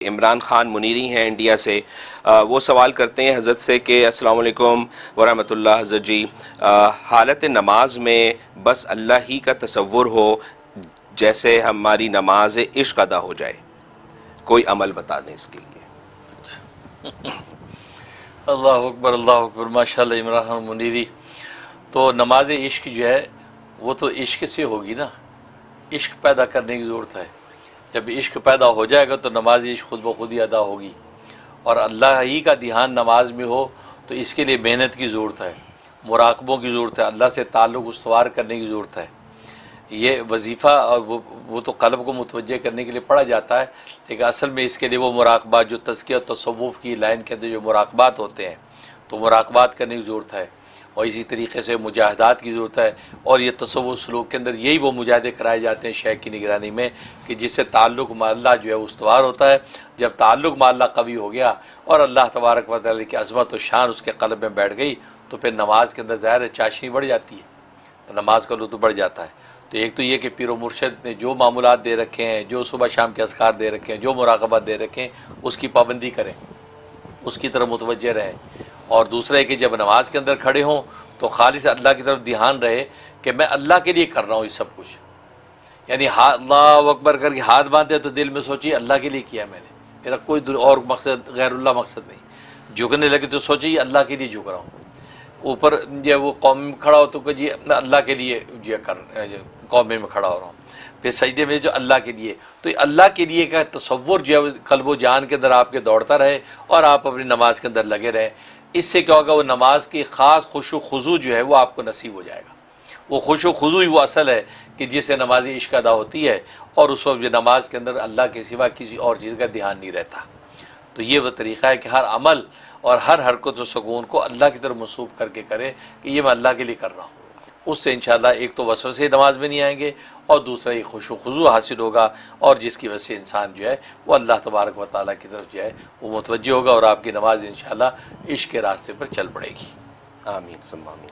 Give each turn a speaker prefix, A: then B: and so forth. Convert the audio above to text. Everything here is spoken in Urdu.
A: عمران خان منیری ہیں انڈیا سے، وہ سوال کرتے ہیں حضرت سے کہ السلام علیکم ورحمۃ اللہ حضرت جی، حالت نماز میں بس اللہ ہی کا تصور ہو جیسے ہماری نماز عشق ادا ہو جائے، کوئی عمل بتا دیں اس کے لیے۔
B: اللہ اکبر ماشاء اللہ عمران خان منیری۔ تو نماز عشق جو ہے وہ تو عشق سے ہوگی نا، عشق پیدا کرنے کی ضرورت ہے۔ جب عشق پیدا ہو جائے گا تو نماز عشق خود بخود ہی ادا ہوگی، اور اللہ ہی کا دھیان نماز میں ہو تو اس کے لیے محنت کی ضرورت ہے، مراقبوں کی ضرورت ہے، اللہ سے تعلق استوار کرنے کی ضرورت ہے۔ یہ وظیفہ اور وہ تو قلب کو متوجہ کرنے کے لیے پڑھا جاتا ہے، لیکن اصل میں اس کے لیے وہ مراقبات جو تزکیہ اور تصوف کی لائن کے اندر جو مراقبات ہوتے ہیں تو مراقبات کرنے کی ضرورت ہے، اور اسی طریقے سے مجاہدات کی ضرورت ہے۔ اور یہ تصوف سلوک کے اندر یہی وہ مجاہدے کرائے جاتے ہیں شیخ کی نگرانی میں کہ جس سے تعلق مع اللہ جو ہے استوار ہوتا ہے۔ جب تعلق مع اللہ قوی ہو گیا اور اللہ تبارک و تعالی کی عظمت و شان اس کے قلب میں بیٹھ گئی تو پھر نماز کے اندر ظاہر چاشنی بڑھ جاتی ہے، نماز کا لطف بڑھ جاتا ہے۔ تو ایک تو یہ کہ پیر و مرشد نے جو معمولات دے رکھے ہیں، جو صبح شام کے اذکار دے رکھے ہیں، جو مراقبات دے رکھے ہیں، اس کی پابندی کریں، اس کی طرف متوجہ رہیں۔ اور دوسرا ہے کہ جب نماز کے اندر کھڑے ہوں تو خالص اللہ کی طرف دھیان رہے کہ میں اللہ کے لیے کر رہا ہوں یہ سب کچھ، یعنی اللہ اکبر کر کے ہاتھ باندھے تو دل میں سوچیے اللہ کے لیے کیا میں نے، میرا کوئی اور مقصد غیر اللہ مقصد نہیں۔ جھکنے لگے تو سوچیے اللہ کے لیے جھک رہا ہوں۔ اوپر جو وہ قوم میں کھڑا ہو تو کہ جی میں اللہ کے لیے قوم میں کھڑا ہو رہا ہوں، پھر سجدے میں جو اللہ کے لیے، تو اللہ کے لیے کا تصور جو ہے قلب و جان کے اندر آپ کے دوڑتا رہے اور آپ اپنی نماز کے اندر لگے رہیں۔ اس سے کیا ہوگا، وہ نماز کی خاص خشوع و خضوع جو ہے وہ آپ کو نصیب ہو جائے گا۔ وہ خشوع و خضوع ہی وہ اصل ہے کہ جس سے نماز عشق ادا ہوتی ہے، اور اس وقت جو نماز کے اندر اللہ کے سوا کسی اور چیز کا دھیان نہیں رہتا۔ تو یہ وہ طریقہ ہے کہ ہر عمل اور ہر حرکت و سکون کو اللہ کی طرف منسوب کر کے کرے کہ یہ میں اللہ کے لیے کر رہا ہوں۔ اس سے انشاءاللہ ایک تو وسوسے نماز میں نہیں آئیں گے، اور دوسرا یہ خشوع و خضوع حاصل ہوگا، اور جس کی وجہ سے انسان جو ہے وہ اللہ تبارک و تعالیٰ کی طرف جو ہے وہ متوجہ ہوگا، اور آپ کی نماز انشاءاللہ عشق کے راستے پر چل پڑے گی۔
A: آمین ثم آمین۔